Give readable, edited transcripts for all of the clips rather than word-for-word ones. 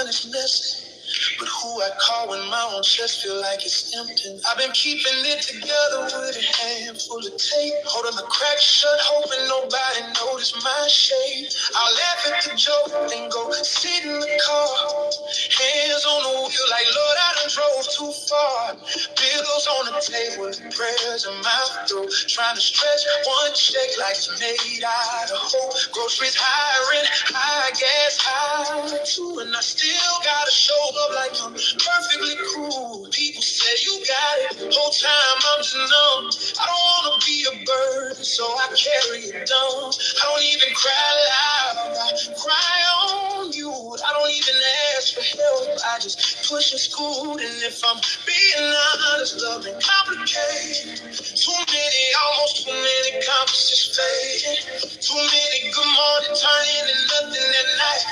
is messy. But who I call when my own chest feel like it's empty. I've been keeping it together with a handful of tape, holding the crack shut, hoping nobody notice my shape. I'll laugh at the joke, then go sit in the car, hands on the wheel like Lord, I done drove too far. Bills on the table, prayers in my throat, trying to stretch one check like it's made out of hope. Groceries high, rent high, gas high too, and I still gotta show up like I'm perfectly cool. People say you got it, whole time I'm just numb. I don't wanna be a burden, so I carry it down. I don't even cry loud, I cry on you. I don't even ask for help, I just push and scoot. And if I'm being honest, love ain't complicated. Too many, almost too many conversations fading. Too many good morning turn into nothing at night.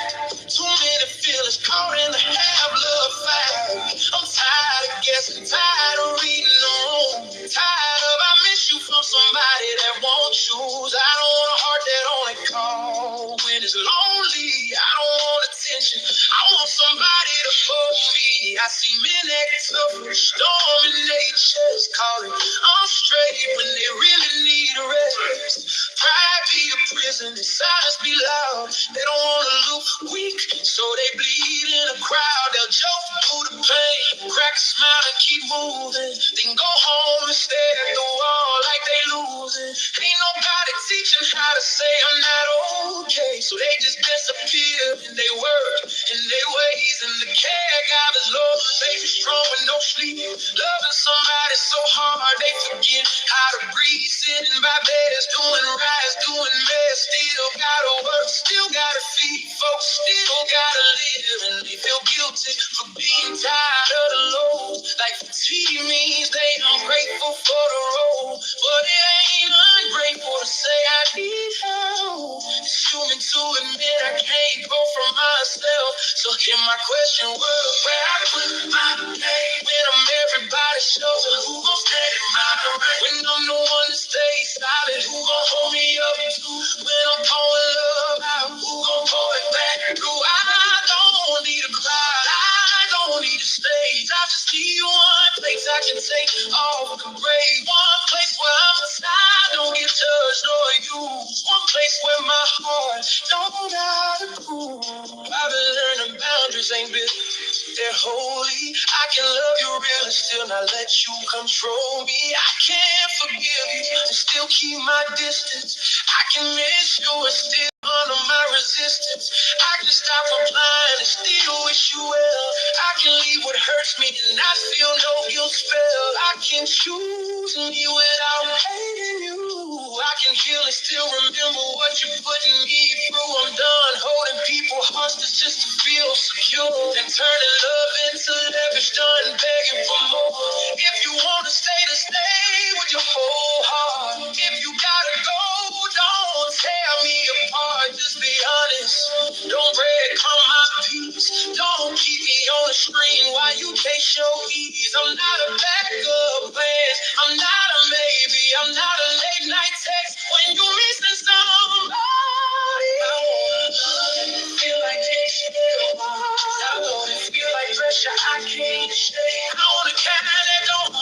Too many feelings caught in the half love fight. I'm tired of guessing, tired of reading on. Tired of I miss you from somebody that won't choose. I don't want a heart that only calls when it's lonely. I don't want attention, I want somebody to hold me. I see men act tough, storm in nature's calling. I'm straight when they really need a rest. Pride be a prison and silence be loud. They don't want to look weak, so they bleed in a crowd. They'll joke through the pain, crack a smile and keep moving. Then go home and stare at the wall like they losing. Ain't nobody teaching how to say I'm not okay, so they just disappear in their work, in their ways. And the caregivers, Lord, they be strong with no sleep. Loving somebody so hard they forget how to breathe. Sitting by beds, doing rides, doing mess. Still gotta work, still gotta feed folks, still gotta live. And they feel guilty for being tired of the load. Like fatigue means they ungrateful for the road. But it ain't ungrateful to say I need help. It's human to admit I can't go for myself. So hear my question, world, where I put my name when I'm everybody's shoulder. Who gon' stand in my way when I'm the one that stays solid? Who gon' hold me up too when I'm pouring love out? Who gon' pour it back through? I don't need a crowd, I don't need a stage. I just need one place I can take off the grave. One place where I'm tired, don't get judged or used. One place where my heart don't gotta prove. I've been learning boundaries ain't business, they're holy. I can love you real and still not let you control me. I can't forgive you and still keep my distance. I can miss you and still honor my resistance. I can stop applying and still wish you well. I can leave what hurts me and not feel no guilt spell. I can choose me without hating you. I can heal and still remember what you putting me through. I'm done holding people hostage just to feel secure and turning love into leverage, done begging for more. If you want to stay with your whole heart. If you gotta go, don't tear me apart. Just be honest. Don't breadcrumb my peace. Don't keep me on the screen while you chase your ease. I'm not a backup plan. I'm not a maybe. I'm not a late night text when you're missing somebody. I wanna feel like this. I wanna feel like pressure I can't shake. I want the kind that don't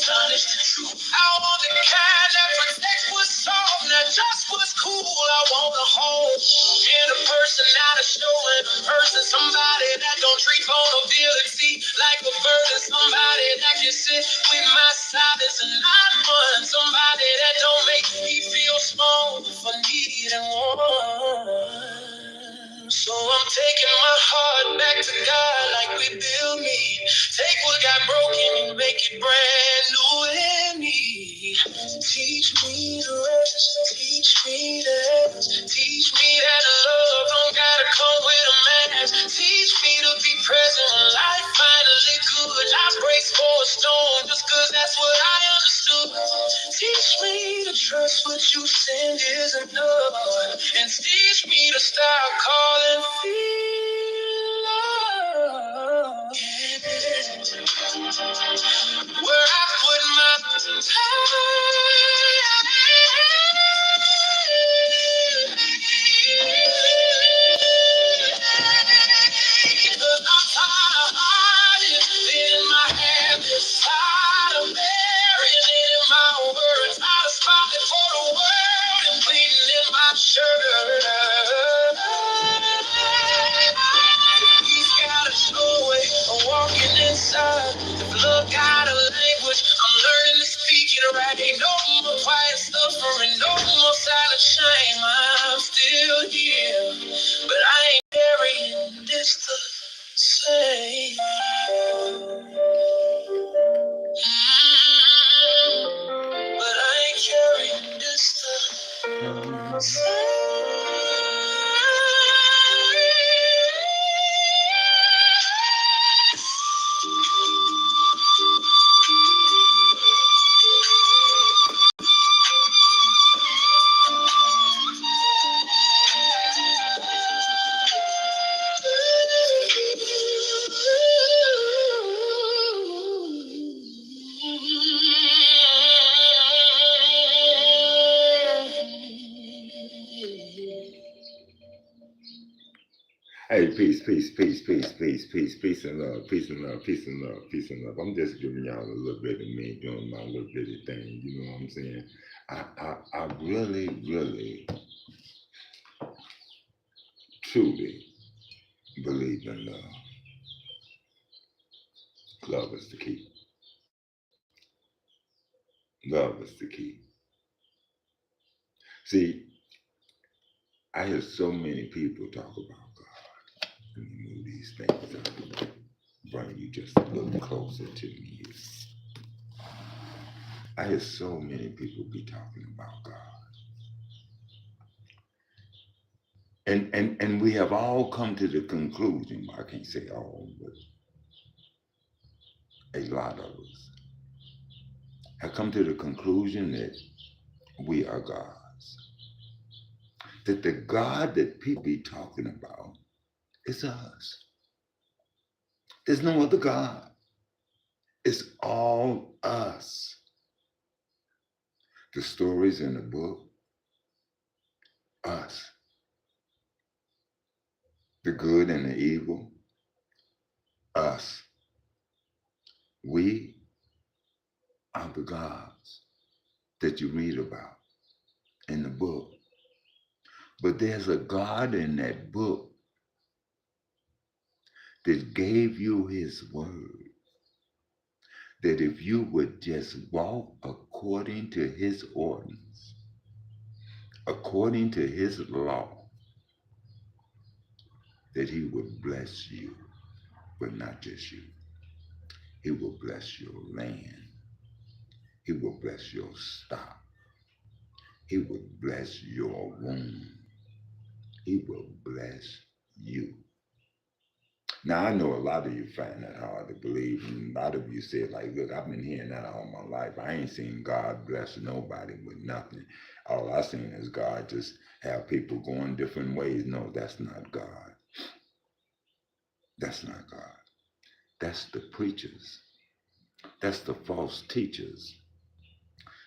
tarnish the truth. I want the kind that protects what's soft, not just what's cool. I want a home and a person, not a show and a person. Somebody that don't treat vulnerability like a burden. Somebody that can sit with my silence and not run. Somebody that don't make me feel small for needing one. So I'm taking my heart back to God like we built me. Take what got broken and make it brand new in me. Teach me to rest, teach me to rest. Teach me that love don't gotta come with a mask. Teach me to be present when life finally good. I brace for a storm just cause that's what I understood. Teach me to trust what you send is enough. And teach me to stop calling feel love. Where I put my peace and love, peace and love, peace and love, peace and love. I'm just giving y'all a little bit of me doing my little bitty thing. You know what I'm saying? I really, really, truly believe in love. Love is the key. Love is the key. See, I hear so many people talk about God. Let me move these things up, bring you just a little closer to me. I hear so many people be talking about God. And we have all come to the conclusion, I can't say all, but a lot of us have come to the conclusion that we are gods. That the God that people be talking about is us. There's no other God. It's all us. The stories in the book, us. The good and the evil, us. We are the gods that you read about in the book. But there's a God in that book that gave you his word, that if you would just walk according to his ordinance, according to his law, that he would bless you, but not just you. He will bless your land. He will bless your stock. He will bless your womb. He will bless you. Now, I know a lot of you find that hard to believe, and a lot of you say, like, look, I've been hearing that all my life. I ain't seen God bless nobody with nothing. All I seen is God just have people going different ways. No, that's not God. That's not God. That's the preachers. That's the false teachers.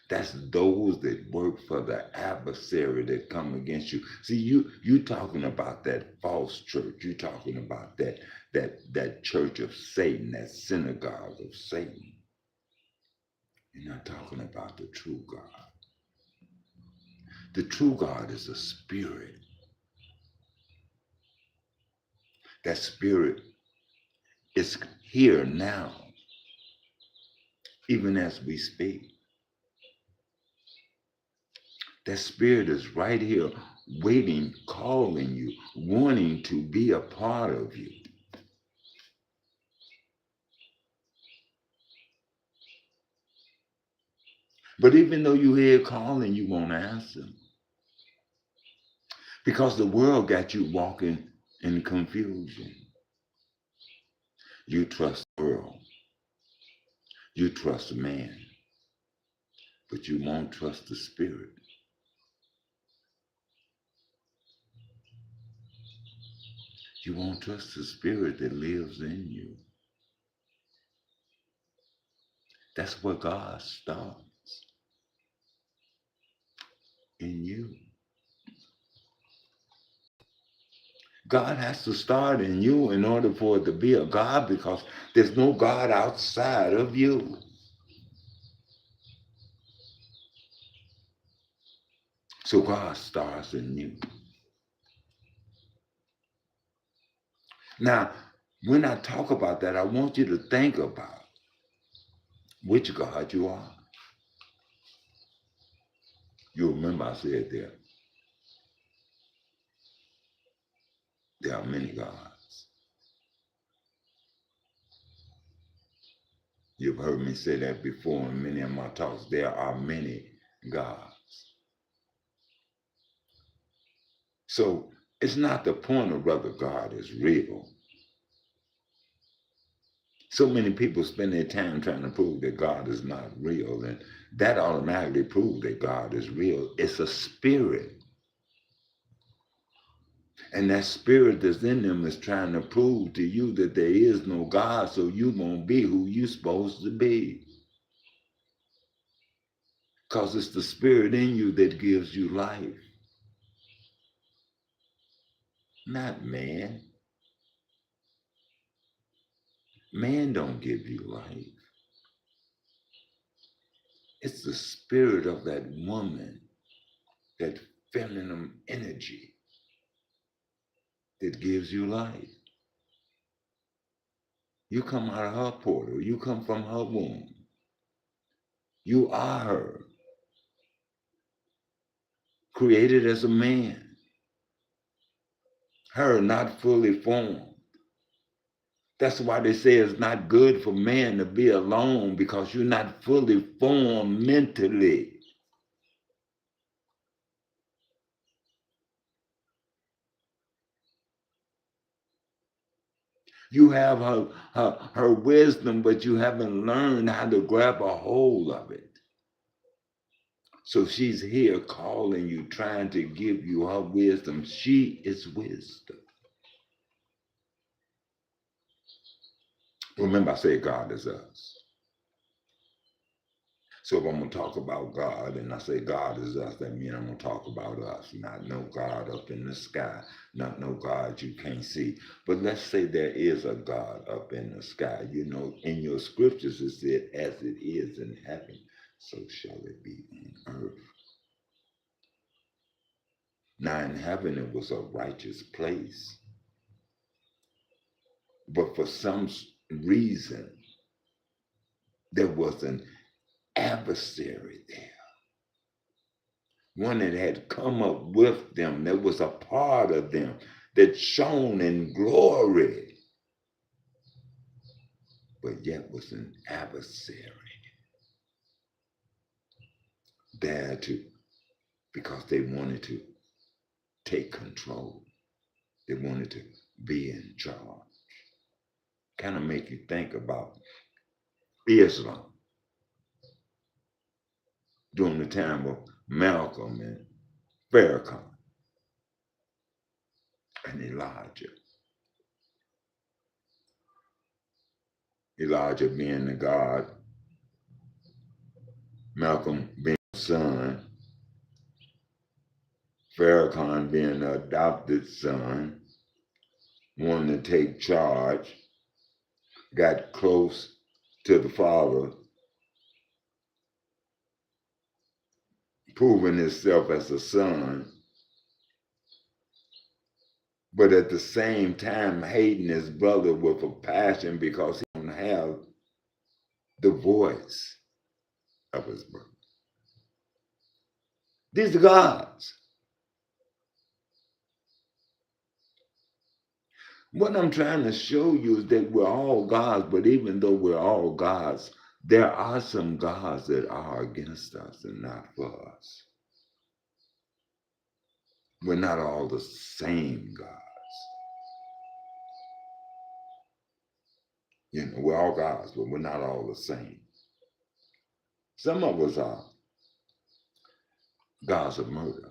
That's those that work for the adversary that come against you. See, you talking about that false church. You talking about that church of Satan, that synagogue of Satan. You're not talking about the true God. The true God is a spirit. That spirit is here now, even as we speak. That spirit is right here, waiting, calling you, wanting to be a part of you. But even though you hear calling, you won't answer. Because the world got you walking in confusion. You trust the world. You trust man. But you won't trust the spirit. You won't trust the spirit that lives in you. That's where God starts. In you. God has to start in you in order for it to be a God, because there's no God outside of you. So God starts in you. Now, when I talk about that, I want you to think about which God you are. You remember I said there are many gods. You've heard me say that before in many of my talks. There are many gods. So it's not the point of whether God is real. So many people spend their time trying to prove that God is not real, and that automatically proves that God is real. It's a spirit. And that spirit that's in them is trying to prove to you that there is no God, so you won't be who you're supposed to be. Because it's the spirit in you that gives you life, not man. Man don't give you life. It's the spirit of that woman, that feminine energy that gives you life. You come out of her portal. You come from her womb. You are her, created as a man. Her not fully formed. That's why they say it's not good for man to be alone, because you're not fully formed mentally. You have her wisdom, but you haven't learned how to grab a hold of it. So she's here calling you, trying to give you her wisdom. She is wisdom. Remember, I said God is us. So if I'm going to talk about God and I say God is us, that means I'm going to talk about us, not no God up in the sky, not no God you can't see. But let's say there is a God up in the sky. You know, in your scriptures it said, as it is in heaven, so shall it be on earth. Now in heaven it was a righteous place. But for some reason, there was an adversary there. One that had come up with them, that was a part of them, that shone in glory, but yet was an adversary there because they wanted to take control. They wanted to be in charge. Kind of make you think about Islam during the time of Malcolm and Farrakhan and Elijah. Elijah being the God, Malcolm being the son, Farrakhan being the adopted son, wanting to take charge, got close to the father, proving himself as a son, but at the same time hating his brother with a passion because he don't have the voice of his brother. These are gods. What I'm trying to show you is that we're all gods, but even though we're all gods, there are some gods that are against us and not for us. We're not all the same gods. You know, we're all gods, but we're not all the same. Some of us are gods of murder,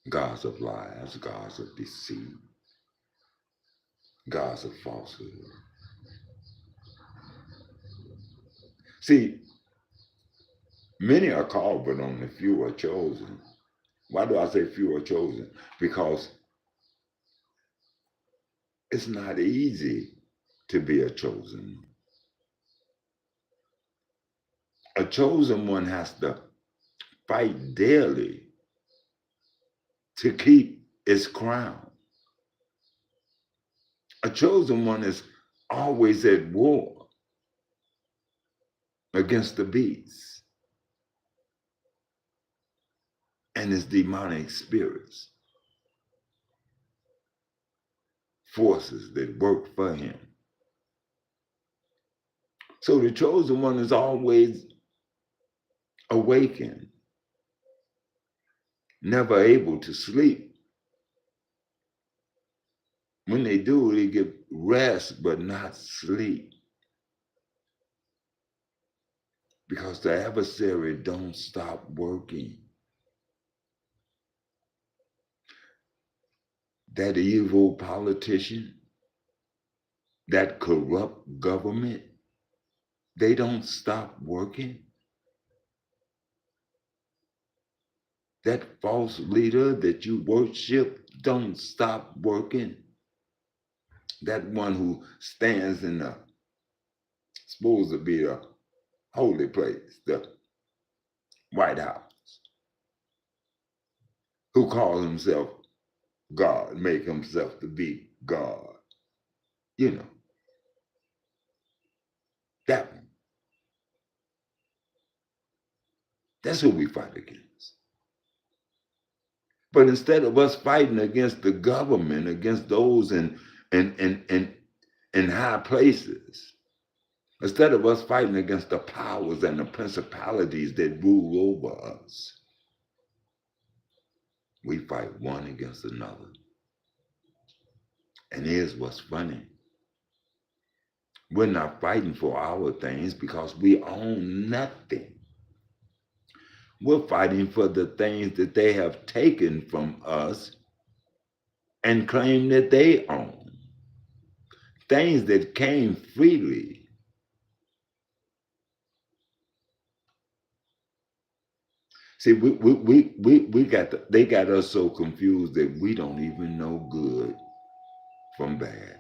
gods of lies, gods of deceit, gods of falsehood. See, many are called, but only few are chosen. Why do I say few are chosen? Because it's not easy to be a chosen one. A chosen one has to fight daily to keep its crown. A chosen one is always at war against the beast and his demonic spirits, forces that work for him. So the chosen one is always awakened, never able to sleep. When they do, they get rest but not sleep, because the adversary don't stop working. That evil politician, that corrupt government, they don't stop working. That false leader that you worship don't stop working. that one who stands in the, supposed to be the holy place, the White House, who calls himself God, make himself to be God. You know, that one. That's who we fight against. But instead of us fighting against the government, against those in high places, instead of us fighting against the powers and the principalities that rule over us, we fight one against another. And here's what's funny. We're not fighting for our things because we own nothing. We're fighting for the things that they have taken from us and claim that they own. Things that came freely. See, they got us so confused that we don't even know good from bad.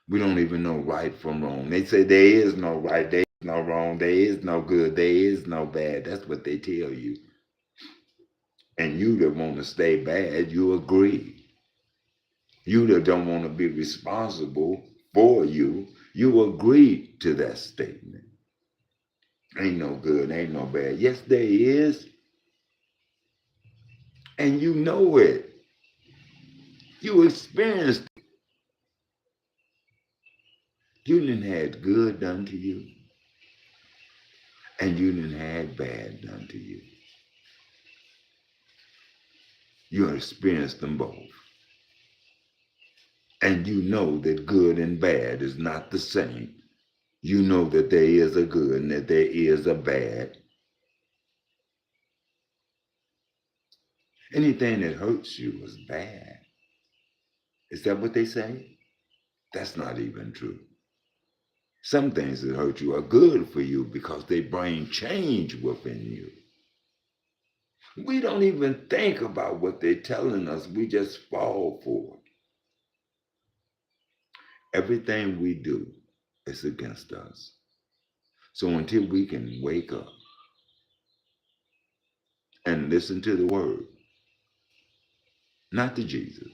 We don't even know right from wrong. They say there is no right, there is no wrong, there is no good, there is no bad. That's what they tell you. And you that want to stay bad, you agree. You that don't want to be responsible for you, you agree to that statement. Ain't no good, ain't no bad. Yes, there is. And you know it. You experienced it. You didn't had good done to you. And you didn't had bad done to you. You experienced them both. And you know that good and bad is not the same. You know that there is a good and that there is a bad. Anything that hurts you is bad. Is that what they say? That's not even true. Some things that hurt you are good for you because they bring change within you. We don't even think about what they're telling us. We just fall for it. Everything we do is against us. So until we can wake up and listen to the word, not to Jesus.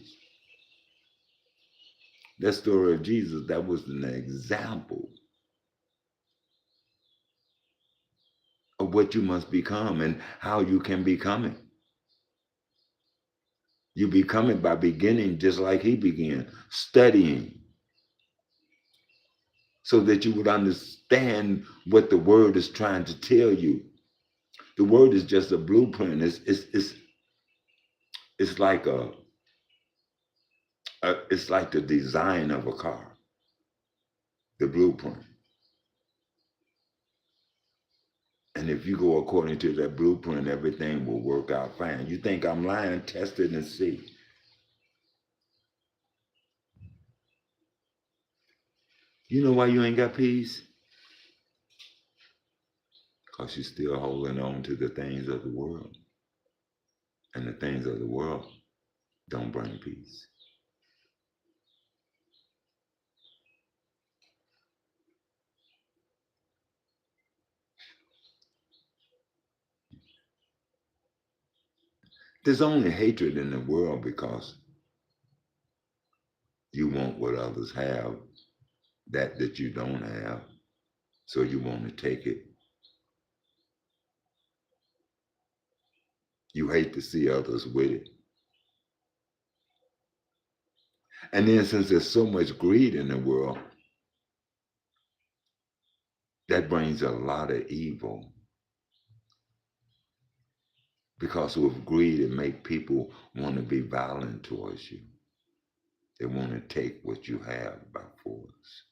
That story of Jesus, that was an example of what you must become and how you can become it. You become it by beginning just like he began, studying, so that you would understand what the word is trying to tell you. The word is just a blueprint. It's like it's like the design of a car, the blueprint. And if you go according to that blueprint, everything will work out fine. You think I'm lying? Test it and see. You know why you ain't got peace? Because you're still holding on to the things of the world. And the things of the world don't bring peace. There's only hatred in the world because you want what others have, that you don't have, so you want to take it. You hate to see others with it. And then since there's so much greed in the world, that brings a lot of evil. Because with greed, it makes people want to be violent towards you. They want to take what you have by force.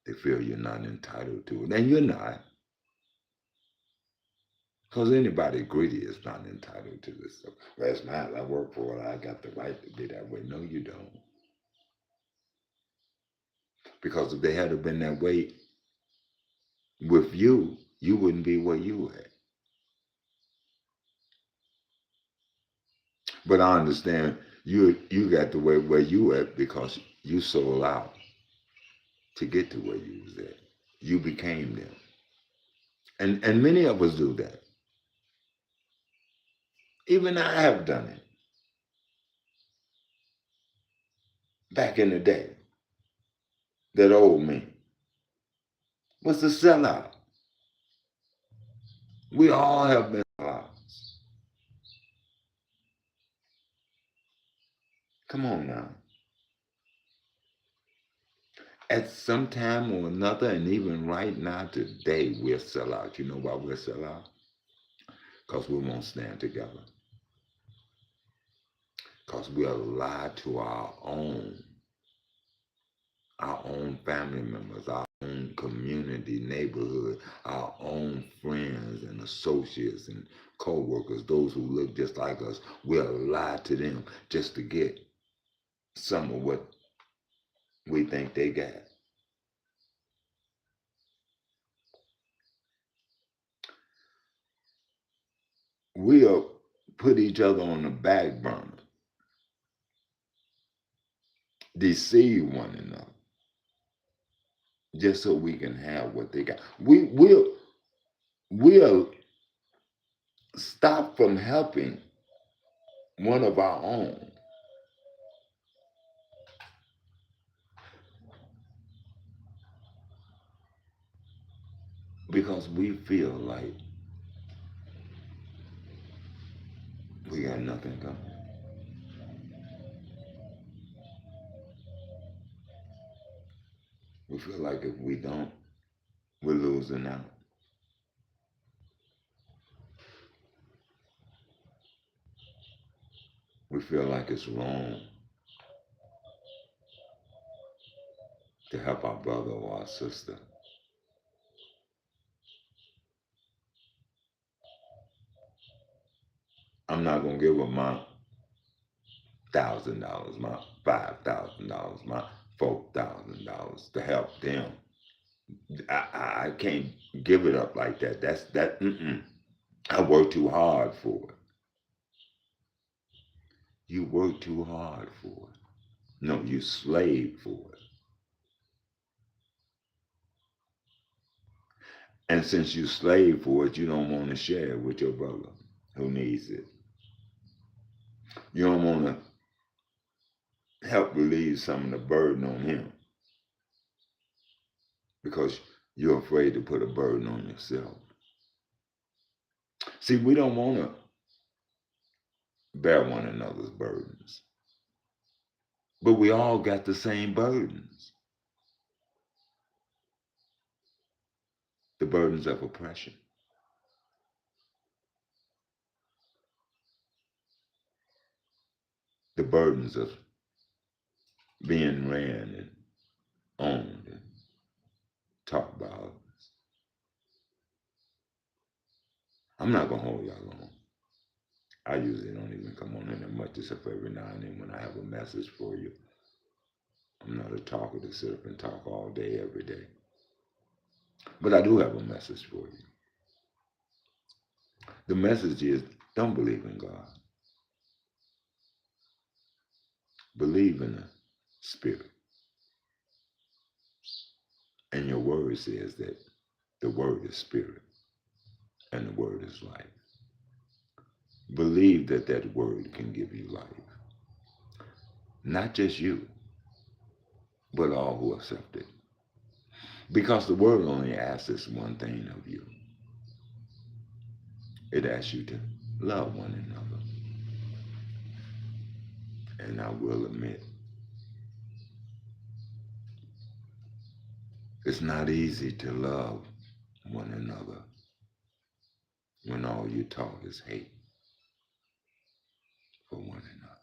They feel you're not entitled to it. And you're not. Because anybody greedy is not entitled to this stuff. Well, it's not. I work for it. I got the right to be that way. No, you don't. Because if they had been that way with you, you wouldn't be where you at. But I understand you got the way where you at because you sold out to get to where you was at. You became them. And many of us do that. Even I have done it back in the day. That old me was the sellout. We all have been sellouts. Come on now. At some time or another, and even right now, today, we're sellouts. You know why we're sellouts? Because we won't stand together. Because we'll lie to our own family members, our own community, neighborhood, our own friends and associates and co-workers, those who look just like us. We'll lie to them just to get some of what we think they got. We'll put each other on the back burner, deceive one another, just so we can have what they got. We'll stop from helping one of our own because we feel like we got nothing coming. We feel like if we don't, we're losing out. We feel like it's wrong to help our brother or our sister. I'm not gonna give them my $1,000, my $5,000, my $4,000 to help them. I can't give it up like that. That's that. Mm-mm. I work too hard for it. You work too hard for it. No, you slave for it. And since you slave for it, you don't want to share it with your brother who needs it. You don't want to help relieve some of the burden on him because you're afraid to put a burden on yourself. See, we don't want to bear one another's burdens, but we all got the same burdens, the burdens of oppression, the burdens of being ran and owned and talked about. I'm not going to hold y'all long. I usually don't even come on in that much, except for every now and then when I have a message for you. I'm not a talker to sit up and talk all day, every day. But I do have a message for you. The message is don't believe in God. Believe in the Spirit. And your word says that the word is spirit and the word is life. Believe that that word can give you life. Not just you, but all who accept it. Because the word only asks this one thing of you. It asks you to love one another. And I will admit, it's not easy to love one another when all you talk is hate for one another.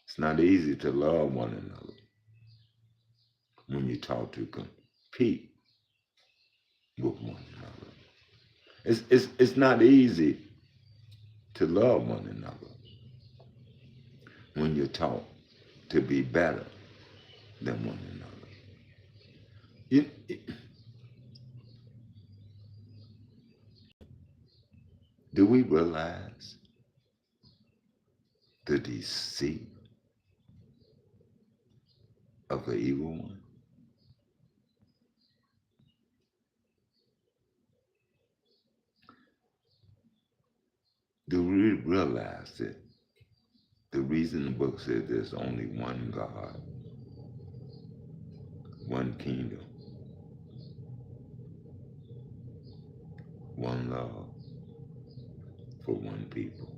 It's not easy to love one another when you talk to compete with one another. It's not easy to love one another when you're taught to be better than one another. You, do we realize the deceit of the evil one? Do we realize that the reason the book says there's only one God, one kingdom, one love for one people?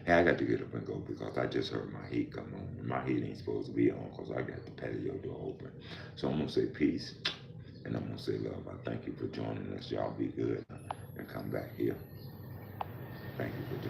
Hey, I got to get up and go because I just heard my heat come on. My heat ain't supposed to be on because I got the patio door open. So I'm going to say peace and I'm going to say love. I thank you for joining us. Y'all be good and come back here. Thank you for joining.